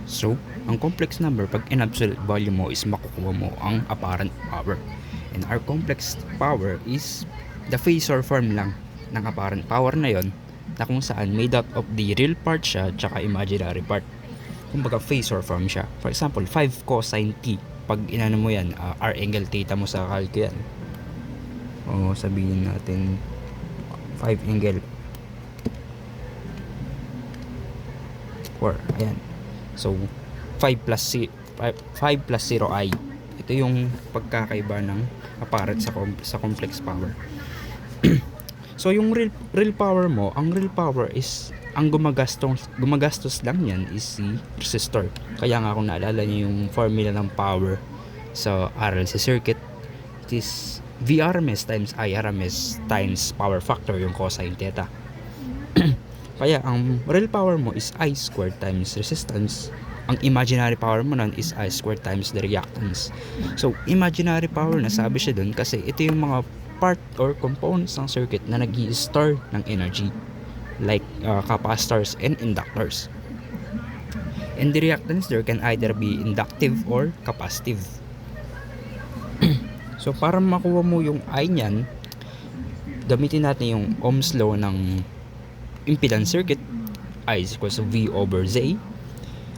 So, ang complex number pag in absolute value mo is makukuha mo ang apparent power. And our complex power is the phasor form lang ng apparent power na yon, na kung saan made up of the real part siya tsaka imaginary part. Kumbaga phasor form siya. For example, 5 cosine t. Pag inano mo yan, r angle theta mo sa calc yan. O sabihin natin 5 angle 4. Ayan. So, 5 plus 0i. Ito yung pagkakaiba ng apparent sa complex power. So, yung real power mo, ang real power is, ang gumagastos lang yan is si resistor. Kaya nga kung naalala niyo yung formula ng power sa RLC circuit, it is VRMS times IRMS times power factor, yung cosine theta. Kaya ang real power mo is I squared times resistance. Ang imaginary power mo nun is I squared times the reactance. So, imaginary power, nasabi siya dun kasi ito yung mga part or components ng circuit na nag-i-store ng energy, like capacitors and inductors. And the reactance there can either be inductive or capacitive. So, para makuha mo yung I niyan, gamitin natin yung Ohm's law ng impedance circuit. I is equals to V over Z.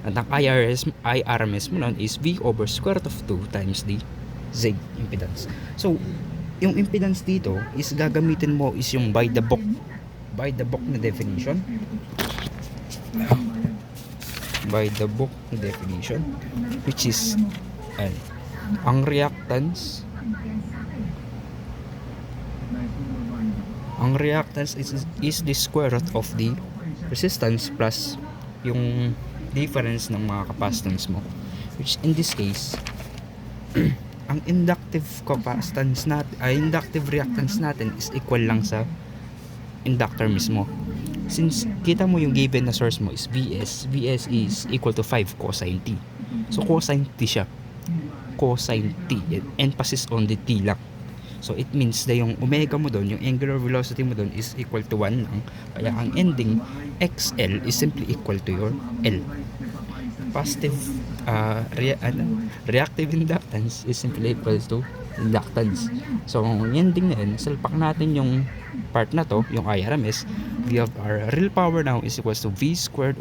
At ang IRMS mo nun is V over square root of 2 times the Z impedance. So, yung impedance dito is gagamitin mo is yung by the book na definition. By the book na definition, which is ang reactance is the square root of the resistance plus yung difference ng mga capacitance mo, which in this case ang inductive reactance natin is equal lang sa inductor mismo. Since kita mo yung given na source mo is Vs is equal to 5 cosine t. So cosine t siya, cosine t, emphasis on the t lang. So it means na yung omega mo doon, yung angular velocity mo doon is equal to 1 lang. Kaya ang ending XL is simply equal to your L. Positive reactive inductance is simply equal to inductance. So ang ending na yun, salpak natin yung part na to, yung IRMS. We have our real power now is equal to V squared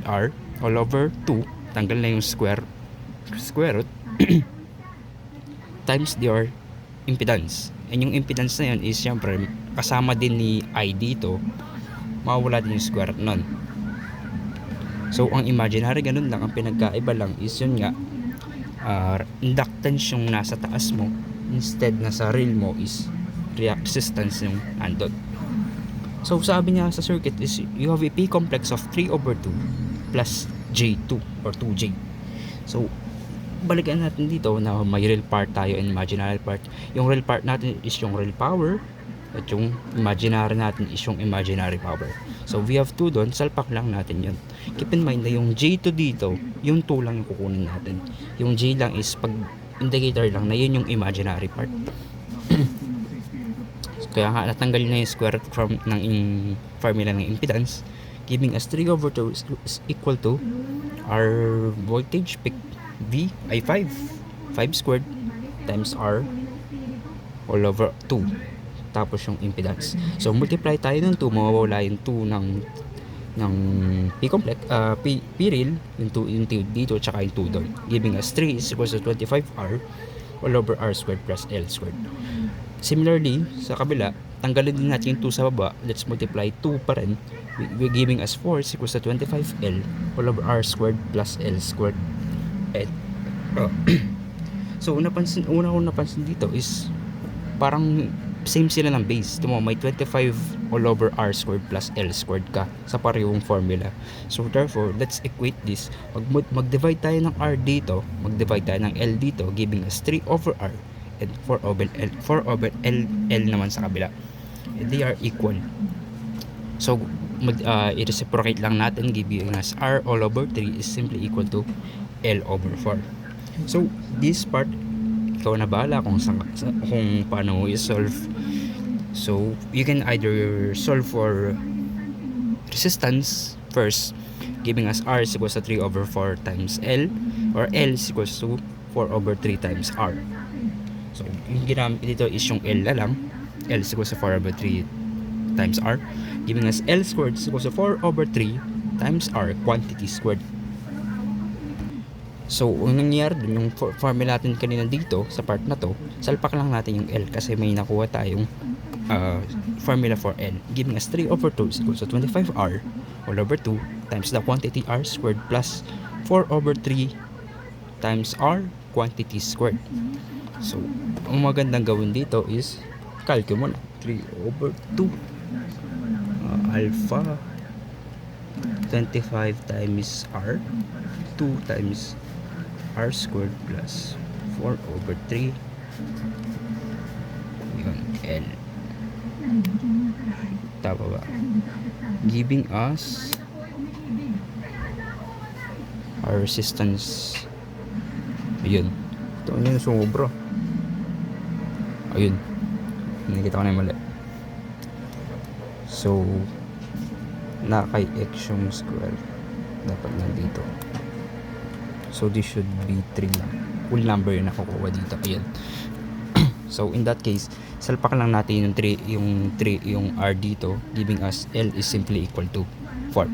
R all over 2. Tanggal na yung square root times your impedance. And yung impedance na yun is syempre kasama din ni I dito, mawawala din yung square root nun. So ang imaginary ganun lang, ang pinagkaiba lang is yun nga, inductance yung nasa taas mo, instead na sa real mo is resistance yung andon. So sabi niya sa circuit is you have a P complex of 3 over 2 plus J2 or 2J. So balikan natin dito na may real part tayo and imaginary part. Yung real part natin is yung real power, at yung imaginary natin is yung imaginary power. So we have 2 doon, salpak lang natin yun. Keep in mind na yung J2 dito, yung 2 lang yung kukunin natin. Yung J lang is pag indicator lang na yun yung imaginary part. Kaya nga natanggal na yung square root from ng formula ng impedance, giving us 3 over 2 is equal to our voltage peak V ay 5 squared times R all over 2 tapos yung impedance. So multiply tayo ng 2, mawawala yung 2 ng P complex, P real, yung 2 dito tsaka yung 2 doon, giving us 3 is equal to 25R all over R squared plus L squared. Similarly, sa kabila, tanggalin din natin yung 2 sa baba. Let's multiply 2 pa rin. We're giving us 4 is equals to 25L all over R squared plus L squared. So, una kong napansin dito is parang same sila ng base. Ito mo, may 25 all over R squared plus L squared ka sa parehong formula. So, therefore, let's equate this. Mag-divide tayo ng R dito, mag-divide tayo ng L dito, giving us 3 over R and 4 over L naman sa kabila. And they are equal. So, i-reciprocate lang natin, giving us R all over 3 is simply equal to L over 4. So, this part, ikaw na bahala kung paano mo i-solve. So, you can either solve for resistance first, giving us R is equals to 3 over 4 times L, or L is equals to 4 over 3 times R. So yung ginamit dito is yung L na lang. L is equals to 4 over 3 times R, giving us L squared is equals to 4 over 3 times R, quantity squared. So, ang nangyari dun, yung formula natin kanina dito, sa part na to, salpak lang natin yung L kasi may nakuha tayong formula for L, giving us 3 over 2 is equals to 25R all over 2 times the quantity R squared plus 4 over 3 times R, quantity squared. So, ang magandang gawin dito is, calculate mo na, 3 over 2 alpha 25 times R, 2 times R squared plus 4 over 3 yun, L. Tama ba? Giving us our resistance. Ayun. Ito yun, sobra. Ayun. Nakikita ko na yung mali. So, na kay x yung square. Dapat nandito. So, this should be 3 lang. Full number yung nakukuha dito. Ayun. So, in that case, salpak lang natin yung R dito, giving us L is simply equal to 4.